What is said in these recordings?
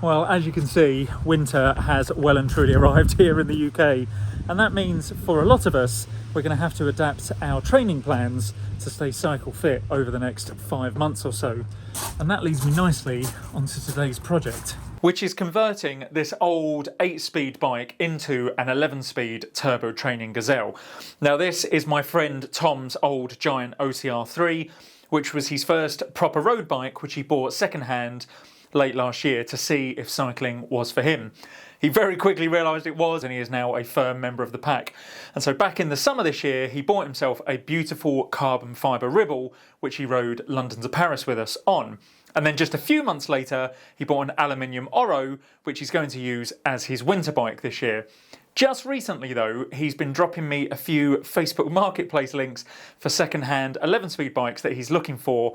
Well, as you can see, winter has well and truly arrived here in the UK, and that means for a lot of us, we're going to have to adapt our training plans to stay cycle fit over the next 5 months or so. And that leads me nicely onto today's project, which is converting this old 8-speed bike into an 11-speed turbo training Gazelle. Now, this is my friend Tom's old Giant OCR3, which was his first proper road bike, which he bought secondhand late last year to see if cycling was for him. He very quickly realised it was, and he is now a firm member of the pack. And so back in the summer this year, he bought himself a beautiful carbon fibre Ribble, which he rode London to Paris with us on. And then just a few months later, he bought an aluminium Oro, which he's going to use as his winter bike this year. Just recently, though, he's been dropping me a few Facebook Marketplace links for second-hand 11-speed bikes that he's looking for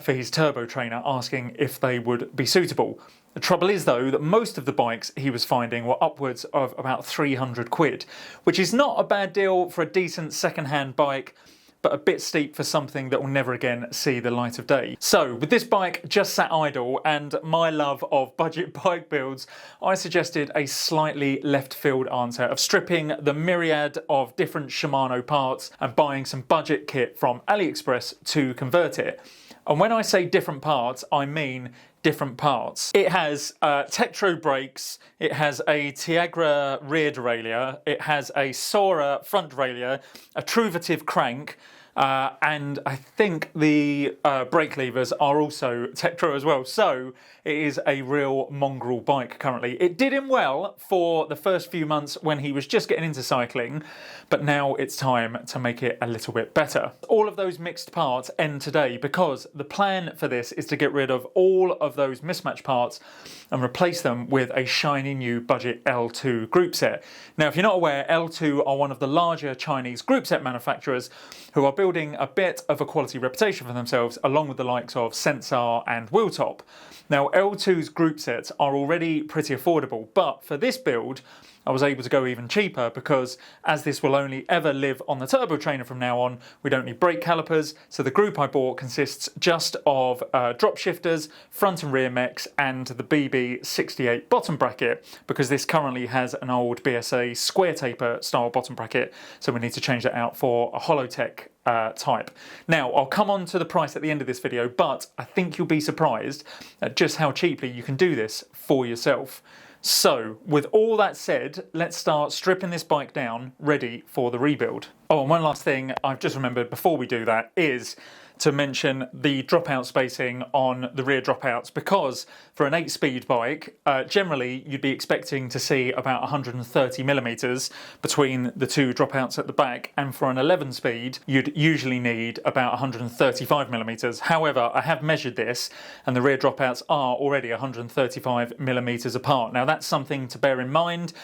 his turbo trainer, asking if they would be suitable. The trouble is, though, that most of the bikes he was finding were upwards of about 300 quid, which is not a bad deal for a decent second-hand bike, but a bit steep for something that will never again see the light of day. So, with this bike just sat idle and my love of budget bike builds, I suggested a slightly left field answer of stripping the myriad of different Shimano parts and buying some budget kit from AliExpress to convert it. And when I say different parts, I mean different parts. It has Tektro brakes, it has a Tiagra rear derailleur, it has a Sora front derailleur, a Truvative crank, and I think the brake levers are also Tektro as well. So it is a real mongrel bike currently. It did him well for the first few months when he was just getting into cycling, but now it's time to make it a little bit better. All of those mixed parts end today because the plan for this is to get rid of all of those mismatched parts and replace them with a shiny new budget L2 group set. Now, if you're not aware, L2 are one of the larger Chinese group set manufacturers who are building a bit of a quality reputation for themselves, along with the likes of Sensar and Wheeltop. Now, L2's group sets are already pretty affordable, but for this build, I was able to go even cheaper because as this will only ever live on the turbo trainer from now on, we don't need brake calipers. So the group I bought consists just of drop shifters, front and rear mechs, and the BB68 bottom bracket, because this currently has an old BSA square taper style bottom bracket. So we need to change that out for a Holotech type. Now, I'll come on to the price at the end of this video, but I think you'll be surprised at just how cheaply you can do this for yourself. So, with all that said, let's start stripping this bike down, ready for the rebuild. Oh, and one last thing I've just remembered before we do that is to mention the dropout spacing on the rear dropouts, because for an 8-speed bike, generally you'd be expecting to see about 130 millimeters between the two dropouts at the back, and for an 11-speed, you'd usually need about 135 millimeters. However, I have measured this, and the rear dropouts are already 135 millimeters apart. Now, that's something to bear in mind.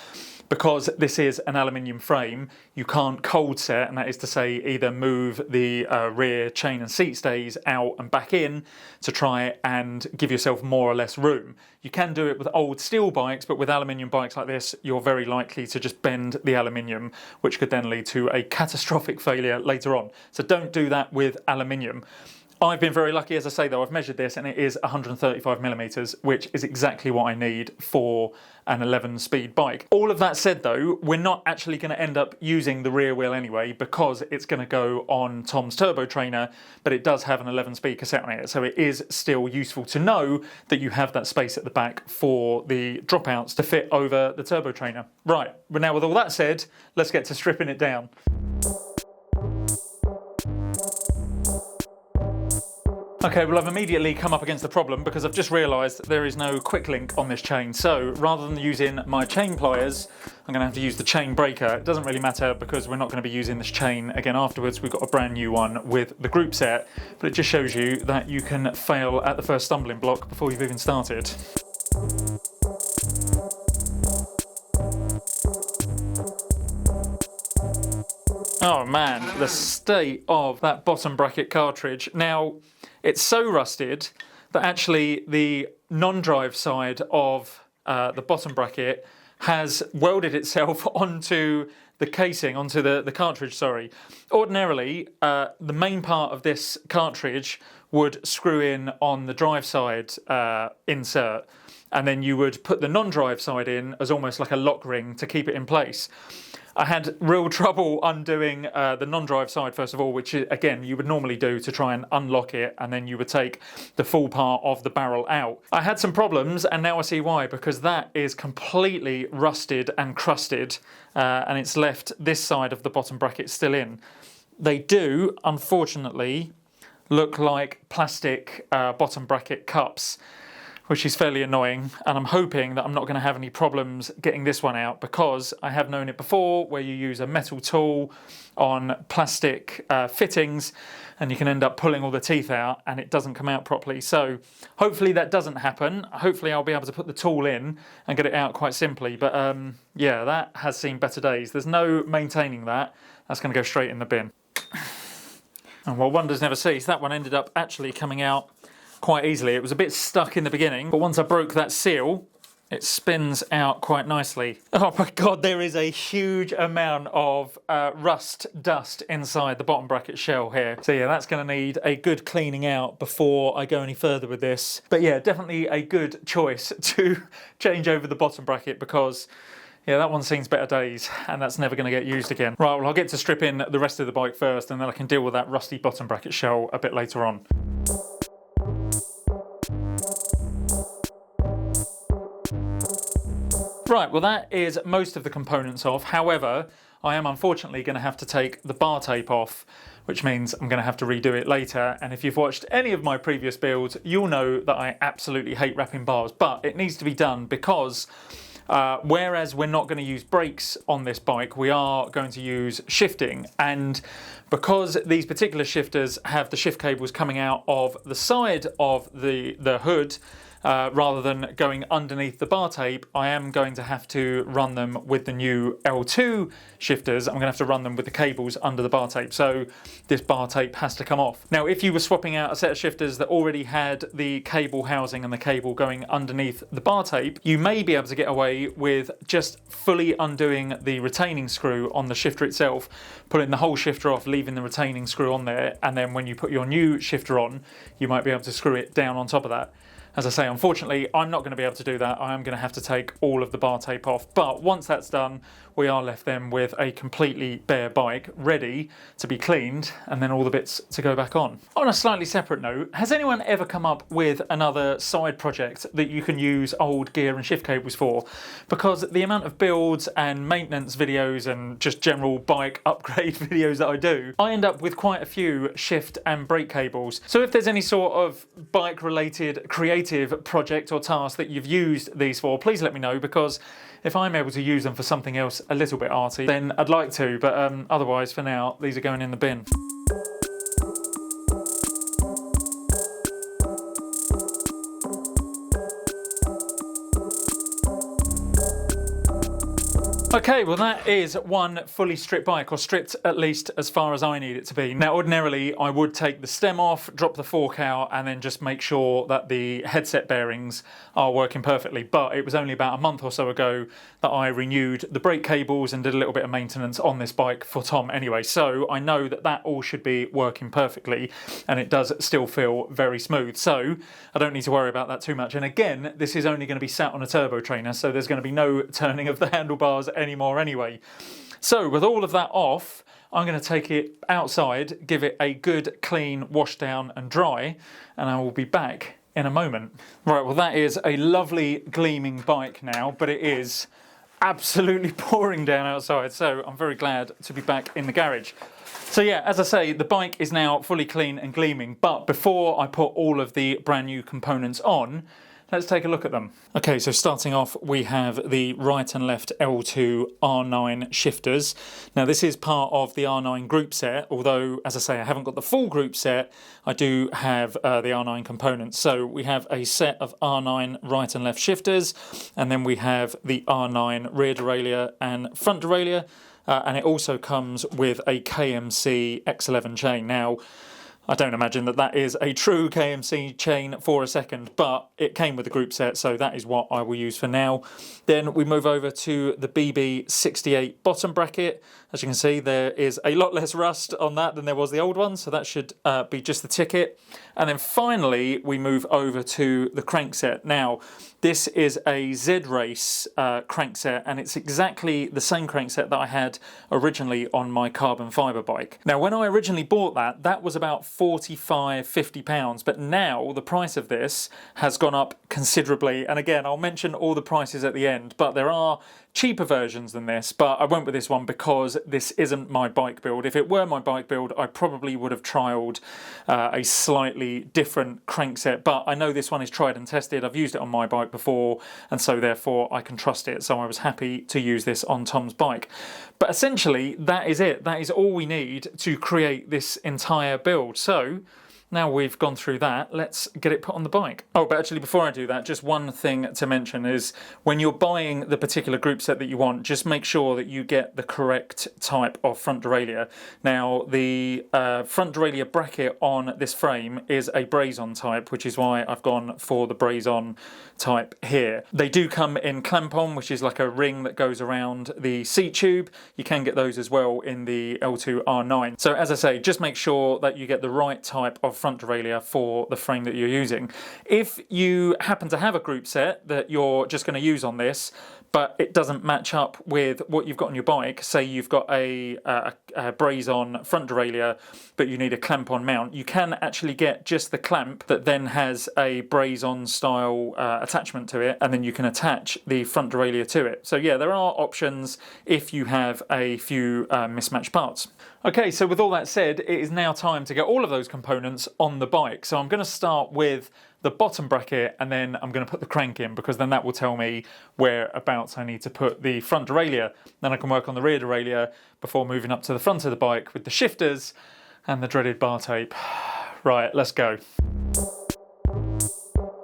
Because this is an aluminium frame, you can't cold set, and that is to say either move the rear chain and seat stays out and back in to try and give yourself more or less room. You can do it with old steel bikes, but with aluminium bikes like this, you're very likely to just bend the aluminium, which could then lead to a catastrophic failure later on. So don't do that with aluminium. I've been very lucky, as I say, though. I've measured this and it is 135 millimeters, which is exactly what I need for an 11-speed bike. All of that said, though, we're not actually going to end up using the rear wheel anyway, because it's going to go on Tom's turbo trainer, but it does have an 11-speed cassette on it, so it is still useful to know that you have that space at the back for the dropouts to fit over the turbo trainer. Right, but now with all that said, let's get to stripping it down. Okay, well, I've immediately come up against the problem because I've just realised there is no quick link on this chain. So rather than using my chain pliers, I'm going to have to use the chain breaker. It doesn't really matter because we're not going to be using this chain again afterwards. We've got a brand new one with the group set, but it just shows you that you can fail at the first stumbling block before you've even started. Oh man, the state of that bottom bracket cartridge. Now, it's so rusted that actually the non-drive side of the bottom bracket has welded itself onto the casing, onto the cartridge, sorry. Ordinarily, the main part of this cartridge would screw in on the drive side insert. and then you would put the non-drive side in as almost like a lock ring to keep it in place. I had real trouble undoing the non-drive side first of all, which again you would normally do to try and unlock it, and then you would take the full part of the barrel out. I had some problems, and now I see why, because that is completely rusted and crusted, and it's left this side of the bottom bracket still in. They do, unfortunately, look like plastic bottom bracket cups, which is fairly annoying, and I'm hoping that I'm not going to have any problems getting this one out, because I have known it before where you use a metal tool on plastic fittings and you can end up pulling all the teeth out and it doesn't come out properly. So hopefully that doesn't happen. Hopefully I'll be able to put the tool in and get it out quite simply, but yeah, that has seen better days. There's no maintaining that. That's going to go straight in the bin. And well, wonders never cease. That one ended up actually coming out quite easily. It was a bit stuck in the beginning, but once I broke that seal, it spins out quite nicely. Oh my God, there is a huge amount of rust dust inside the bottom bracket shell here. So yeah, that's going to need a good cleaning out before I go any further with this. But yeah, definitely a good choice to change over the bottom bracket, because yeah, that one's seen better days, and that's never going to get used again. Right, well, I'll get to strip in the rest of the bike first, and then I can deal with that rusty bottom bracket shell a bit later on. Right, well that is most of the components off. However, I am unfortunately going to have to take the bar tape off, which means I'm going to have to redo it later. And if you've watched any of my previous builds, you'll know that I absolutely hate wrapping bars, but it needs to be done because whereas we're not going to use brakes on this bike, we are going to use shifting. And because these particular shifters have the shift cables coming out of the side of the hood, rather than going underneath the bar tape, I am going to have to run them with the new L2 shifters. I'm going to have to run them with the cables under the bar tape. So this bar tape has to come off. Now, if you were swapping out a set of shifters that already had the cable housing and the cable going underneath the bar tape, you may be able to get away with just fully undoing the retaining screw on the shifter itself, pulling the whole shifter off, leaving the retaining screw on there, and then when you put your new shifter on, you might be able to screw it down on top of that. As I say, unfortunately, I'm not going to be able to do that. I am going to have to take all of the bar tape off. But once that's done, we are left then with a completely bare bike ready to be cleaned, and then all the bits to go back on. On a slightly separate note, has anyone ever come up with another side project that you can use old gear and shift cables for? Because the amount of builds and maintenance videos and just general bike upgrade videos that I do, I end up with quite a few shift and brake cables. So if there's any sort of bike related creative project or task that you've used these for, please let me know, because if I'm able to use them for something else a little bit arty, then I'd like to, but otherwise for now these are going in the bin. Okay, well that is one fully stripped bike, or stripped at least as far as I need it to be. Now ordinarily I would take the stem off, drop the fork out, and then just make sure that the headset bearings are working perfectly, but it was only about a month or so ago that I renewed the brake cables and did a little bit of maintenance on this bike for Tom anyway, so I know that that all should be working perfectly, and it does still feel very smooth, so I don't need to worry about that too much. And again, this is only going to be sat on a turbo trainer, so there's going to be no turning of the handlebars anymore anyway. So with all of that off, I'm going to take it outside, give it a good clean wash down and dry, and I will be back in a moment. Right, well that is a lovely gleaming bike now, but it is absolutely pouring down outside, so I'm very glad to be back in the garage. So yeah, as I say, the bike is now fully clean and gleaming, but before I put all of the brand new components on, let's take a look at them. Okay, so starting off, we have the right and left L2 R9 shifters. Now this is part of the R9 group set, although, as I say, I haven't got the full group set. I do have the R9 components. So we have a set of R9 right and left shifters, and then we have the R9 rear derailleur and front derailleur, and it also comes with a KMC X11 chain. Now, I don't imagine that that is a true KMC chain for a second, but it came with the group set, so that is what I will use for now. Then we move over to the BB68 bottom bracket. As you can see, there is a lot less rust on that than there was the old one, so that should be just the ticket. And then finally, we move over to the crankset. Now, this is a Z-Race crankset, and it's exactly the same crankset that I had originally on my carbon fibre bike. Now, when I originally bought that, that was about £45–50, but now the price of this has gone up considerably. And again, I'll mention all the prices at the end, but there are cheaper versions than this, but I went with this one because this isn't my bike build. If it were my bike build, I probably would have trialled a slightly different crankset, but I know this one is tried and tested. I've used it on my bike before, and so therefore I can trust it, so I was happy to use this on Tom's bike. But essentially, that is it. That is all we need to create this entire build. So now we've gone through that, let's get it put on the bike. Oh, but actually before I do that, just one thing to mention is when you're buying the particular group set that you want, just make sure that you get the correct type of front derailleur. Now, the front derailleur bracket on this frame is a braze-on type, which is why I've gone for the braze-on type here. They do come in clamp-on, which is like a ring that goes around the seat tube. You can get those as well in the L2 R9. So as I say, just make sure that you get the right type of front derailleur for the frame that you're using. If you happen to have a group set that you're just going to use on this, but it doesn't match up with what you've got on your bike, say you've got a braze-on front derailleur, but you need a clamp-on mount, you can actually get just the clamp that then has a braze-on style attachment to it, and then you can attach the front derailleur to it. So yeah, there are options if you have a few mismatched parts. Okay, so with all that said, it is now time to get all of those components on the bike. So I'm going to start with the bottom bracket, and then I'm going to put the crank in, because then that will tell me whereabouts I need to put the front derailleur. Then I can work on the rear derailleur before moving up to the front of the bike with the shifters and the dreaded bar tape. Right, let's go.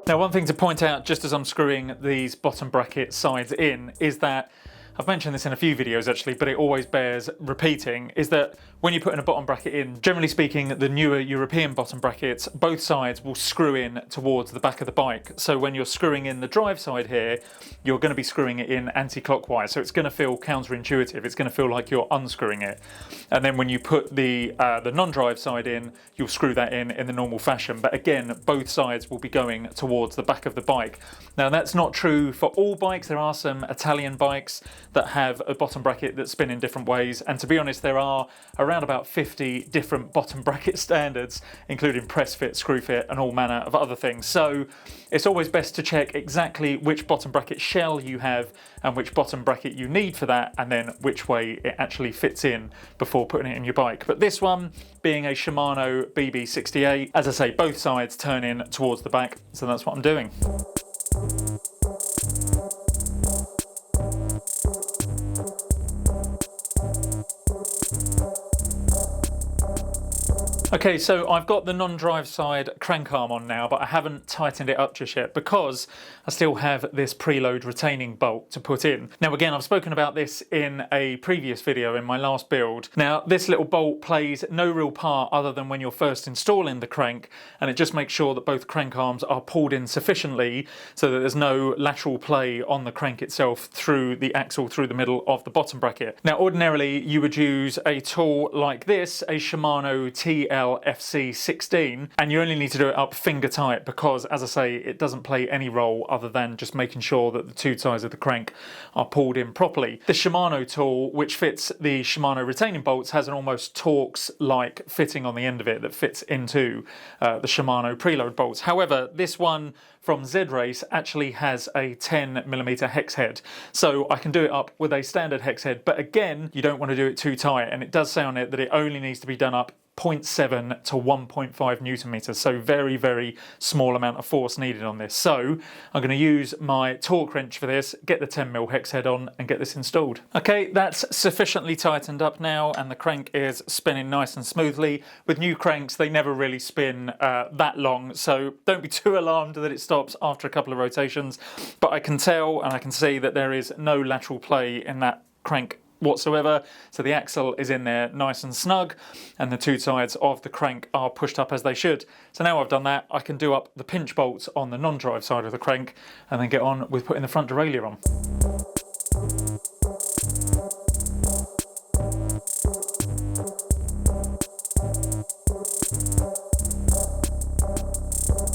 Now, one thing to point out just as I'm screwing these bottom bracket sides in is that I've mentioned this in a few videos actually, but it always bears repeating, is that when you put in a bottom bracket in, generally speaking, the newer European bottom brackets, both sides will screw in towards the back of the bike. So when you're screwing in the drive side here, you're going to be screwing it in anti-clockwise. So it's going to feel counterintuitive. It's going to feel like you're unscrewing it. And then when you put the non-drive side in, you'll screw that in the normal fashion. But again, both sides will be going towards the back of the bike. Now, that's not true for all bikes. There are some Italian bikes that have a bottom bracket that spin in different ways, and to be honest, there are around about 50 different bottom bracket standards, including press fit, screw fit, and all manner of other things. So it's always best to check exactly which bottom bracket shell you have and which bottom bracket you need for that, and then which way it actually fits in before putting it in your bike. But this one being a Shimano BB68, as I say, both sides turn in towards the back, so that's what I'm doing. Okay, so I've got the non-drive side crank arm on now, but I haven't tightened it up just yet because I still have this preload retaining bolt to put in. Now again, I've spoken about this in a previous video in my last build. Now this little bolt plays no real part other than when you're first installing the crank, and it just makes sure that both crank arms are pulled in sufficiently so that there's no lateral play on the crank itself through the axle, through the middle of the bottom bracket. Now ordinarily you would use a tool like this, a Shimano FC16, and you only need to do it up finger tight because, as I say, it doesn't play any role other than just making sure that the two sides of the crank are pulled in properly. The Shimano tool, which fits the Shimano retaining bolts, has an almost Torx-like fitting on the end of it that fits into the Shimano preload bolts. However, this one from Z-Race actually has a 10mm hex head, so I can do it up with a standard hex head, but again, you don't want to do it too tight, and it does say on it that it only needs to be done up 0.7 to 1.5 Newton meters, so very, very small amount of force needed on this. So I'm going to use my torque wrench for this, get the 10mm hex head on, and get this installed. Okay, that's sufficiently tightened up now, and the crank is spinning nice and smoothly. With new cranks, they never really spin that long, so don't be too alarmed that it stops after a couple of rotations. But I can tell and I can see that there is no lateral play in that crank whatsoever. So the axle is in there nice and snug, and the two sides of the crank are pushed up as they should. So now I've done that, I can do up the pinch bolts on the non-drive side of the crank and then get on with putting the front derailleur on.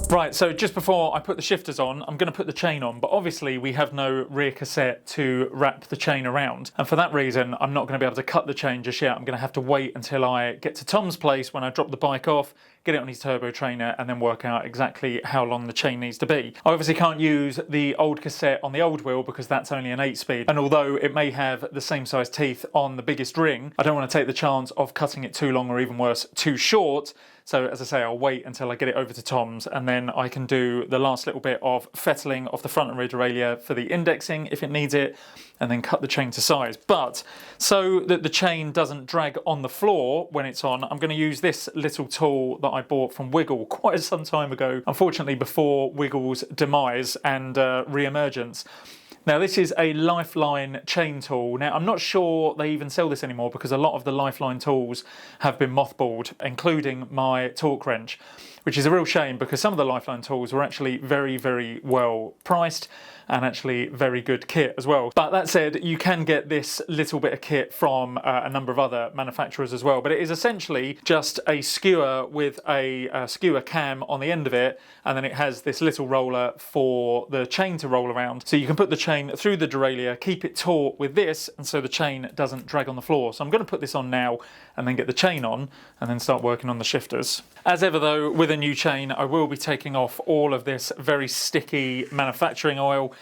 Right, so just before I put the shifters on, I'm going to put the chain on, but obviously we have no rear cassette to wrap the chain around. And for that reason, I'm not going to be able to cut the chain just yet. I'm going to have to wait until I get to Tom's place when I drop the bike off, get it on his turbo trainer, and then work out exactly how long the chain needs to be. I obviously can't use the old cassette on the old wheel because that's only an 8-speed. And although it may have the same size teeth on the biggest ring, I don't want to take the chance of cutting it too long or even worse, too short. So as I say, I'll wait until I get it over to Tom's, and then I can do the last little bit of fettling of the front and rear derailleur for the indexing if it needs it, and then cut the chain to size. But so that the chain doesn't drag on the floor when it's on, I'm going to use this little tool that I bought from Wiggle quite some time ago, unfortunately before Wiggle's demise and re-emergence. Now this is a Lifeline chain tool. Now I'm not sure they even sell this anymore because a lot of the Lifeline tools have been mothballed, including my torque wrench, which is a real shame because some of the Lifeline tools were actually very, very well priced and actually very good kit as well. But that said, you can get this little bit of kit from a number of other manufacturers as well. But it is essentially just a skewer with a skewer cam on the end of it, and then it has this little roller for the chain to roll around. So you can put the chain through the derailleur, keep it taut with this, and so the chain doesn't drag on the floor. So I'm going to put this on now and then get the chain on and then start working on the shifters. As ever though, with a new chain, I will be taking off all of this very sticky manufacturing oil,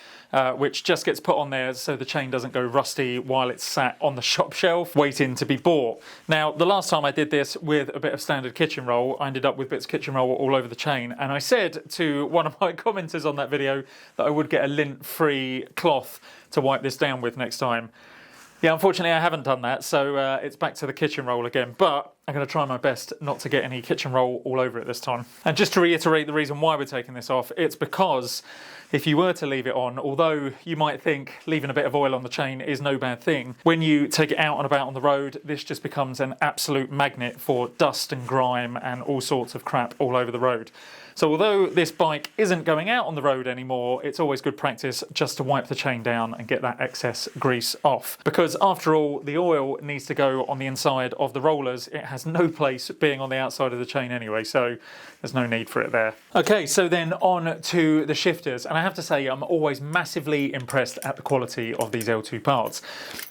which just gets put on there so the chain doesn't go rusty while it's sat on the shop shelf waiting to be bought. Now, the last time I did this with a bit of standard kitchen roll, I ended up with bits of kitchen roll all over the chain, and I said to one of my commenters on that video that I would get a lint-free cloth to wipe this down with next time. Yeah, unfortunately I haven't done that, so it's back to the kitchen roll again, but I'm going to try my best not to get any kitchen roll all over it this time. And just to reiterate the reason why we're taking this off, it's because if you were to leave it on, although you might think leaving a bit of oil on the chain is no bad thing, when you take it out and about on the road, this just becomes an absolute magnet for dust and grime and all sorts of crap all over the road. So although this bike isn't going out on the road anymore, it's always good practice just to wipe the chain down and get that excess grease off. Because after all, the oil needs to go on the inside of the rollers. It has no place being on the outside of the chain anyway, so there's no need for it there. Okay, so then on to the shifters. And I have to say, I'm always massively impressed at the quality of these L2 parts.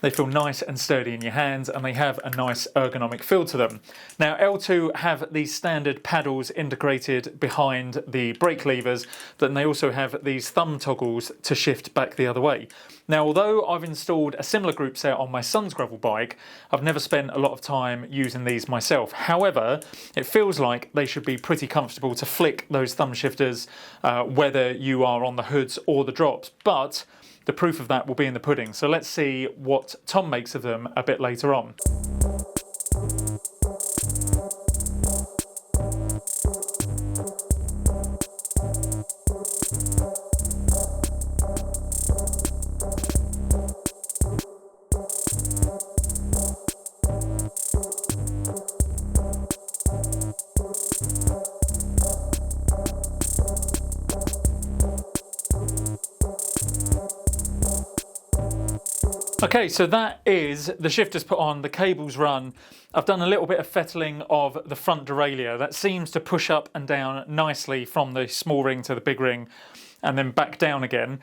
They feel nice and sturdy in your hands, and they have a nice ergonomic feel to them. Now, L2 have these standard paddles integrated behind the brake levers, but they also have these thumb toggles to shift back the other way. Now, although I've installed a similar group set on my son's gravel bike, I've never spent a lot of time using these myself. However, it feels like they should be pretty comfortable to flick those thumb shifters, whether you are on the hoods or the drops. But the proof of that will be in the pudding. So let's see what Tom makes of them a bit later on. Okay, so that is the shifters put on, the cables run. I've done a little bit of fettling of the front derailleur. That seems to push up and down nicely from the small ring to the big ring and then back down again.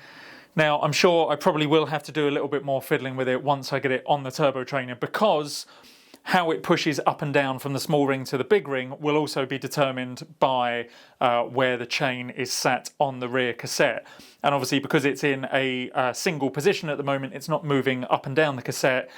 Now, I'm sure I probably will have to do a little bit more fiddling with it once I get it on the turbo trainer, because how it pushes up and down from the small ring to the big ring will also be determined by where the chain is sat on the rear cassette. And obviously, because it's in a single position at the moment, it's not moving up and down the cassette.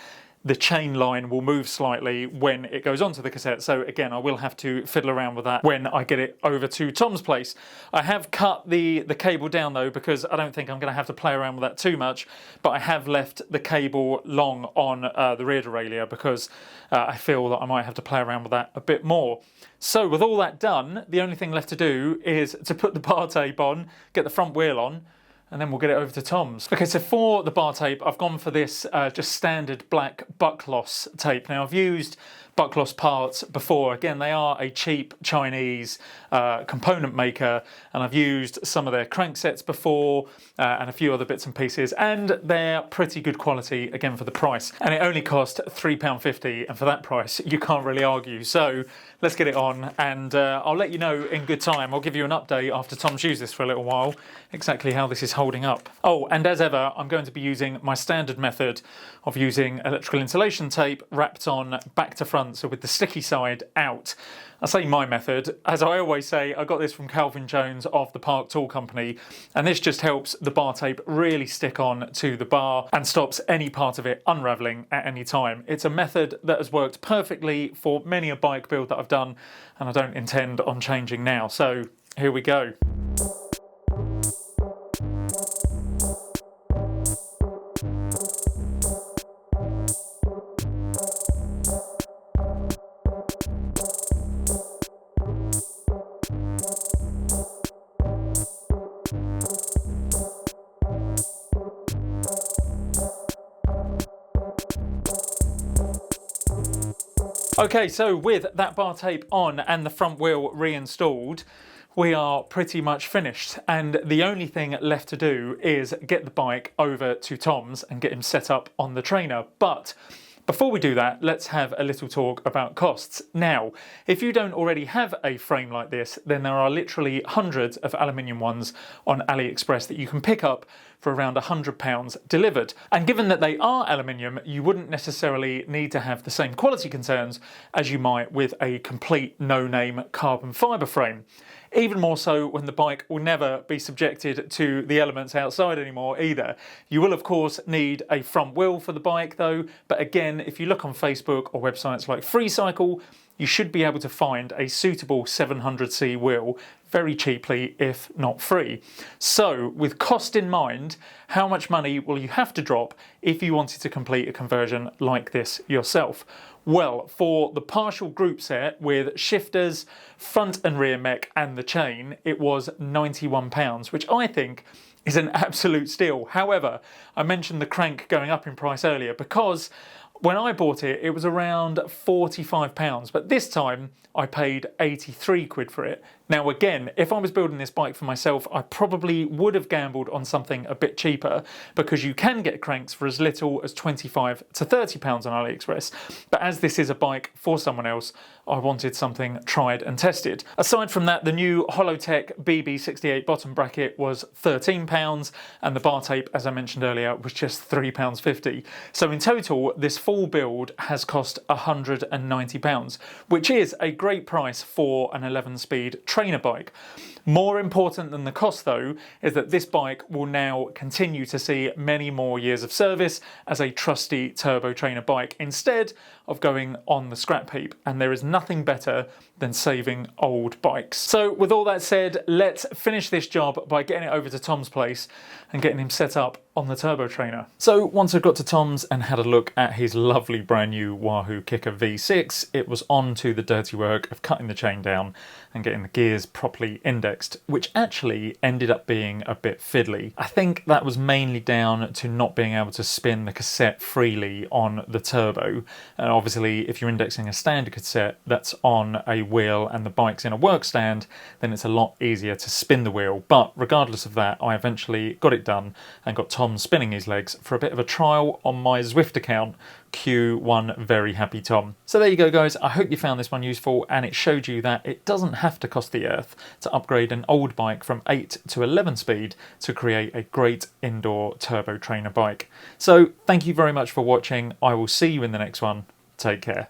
The chain line will move slightly when it goes onto the cassette. So again, I will have to fiddle around with that when I get it over to Tom's place. I have cut the cable down though, because I don't think I'm going to have to play around with that too much, but I have left the cable long on the rear derailleur because I feel that I might have to play around with that a bit more. So with all that done, the only thing left to do is to put the bar tape on, get the front wheel on, and then we'll get it over to Tom's. Okay, so for the bar tape, I've gone for this just standard black buck loss tape. Now, I've used buck loss parts before. Again, they are a cheap Chinese component maker, and I've used some of their cranksets before and a few other bits and pieces, and they're pretty good quality, again, for the price. And it only cost £3.50, and for that price, you can't really argue. So let's get it on, and I'll let you know in good time. I'll give you an update after Tom's used this for a little while, exactly how this is holding up. Oh, and as ever, I'm going to be using my standard method of using electrical insulation tape wrapped on back to front, so with the sticky side out. I say my method, as I always say, I got this from Calvin Jones of the Park Tool Company, and this just helps the bar tape really stick on to the bar and stops any part of it unravelling at any time. It's a method that has worked perfectly for many a bike build that I've done, and I don't intend on changing now. So here we go. Okay, so with that bar tape on and the front wheel reinstalled, we are pretty much finished, and the only thing left to do is get the bike over to Tom's and get him set up on the trainer. But before we do that, let's have a little talk about costs. Now, if you don't already have a frame like this, then there are literally hundreds of aluminium ones on AliExpress that you can pick up for around £100 delivered. And given that they are aluminium, you wouldn't necessarily need to have the same quality concerns as you might with a complete no-name carbon fibre frame. Even more so when the bike will never be subjected to the elements outside anymore either. You will of course need a front wheel for the bike though, but again, if you look on Facebook or websites like FreeCycle, you should be able to find a suitable 700C wheel very cheaply, if not free. So, with cost in mind, how much money will you have to drop if you wanted to complete a conversion like this yourself? Well, for the partial group set with shifters, front and rear mech and the chain, it was £91, which I think is an absolute steal. However, I mentioned the crank going up in price earlier because when I bought it, it was around £45, but this time I paid 83 quid for it. Now again, if I was building this bike for myself, I probably would have gambled on something a bit cheaper because you can get cranks for as little as £25 to £30 on AliExpress. But as this is a bike for someone else, I wanted something tried and tested. Aside from that, the new Holotech BB68 bottom bracket was £13 and the bar tape, as I mentioned earlier, was just £3.50. So in total, this full build has cost £190, which is a great price for an 11-speed trainer bike. More important than the cost though is that this bike will now continue to see many more years of service as a trusty turbo trainer bike instead of going on the scrap heap, and there is nothing better than saving old bikes. So with all that said, let's finish this job by getting it over to Tom's place and getting him set up on the turbo trainer. So once I got to Tom's and had a look at his lovely brand new Wahoo Kicker V6, it was on to the dirty work of cutting the chain down and getting the gears properly indexed, which actually ended up being a bit fiddly. I think that was mainly down to not being able to spin the cassette freely on the turbo. And obviously, if you're indexing a standard cassette that's on a wheel and the bike's in a work stand, then it's a lot easier to spin the wheel. But regardless of that, I eventually got it done and got Tom spinning his legs for a bit of a trial on my Zwift account. Q1 very happy Tom. So there you go guys, I hope you found this one useful and it showed you that it doesn't have to cost the earth to upgrade an old bike from 8 to 11 speed to create a great indoor turbo trainer bike. So thank you very much for watching, I will see you in the next one, take care.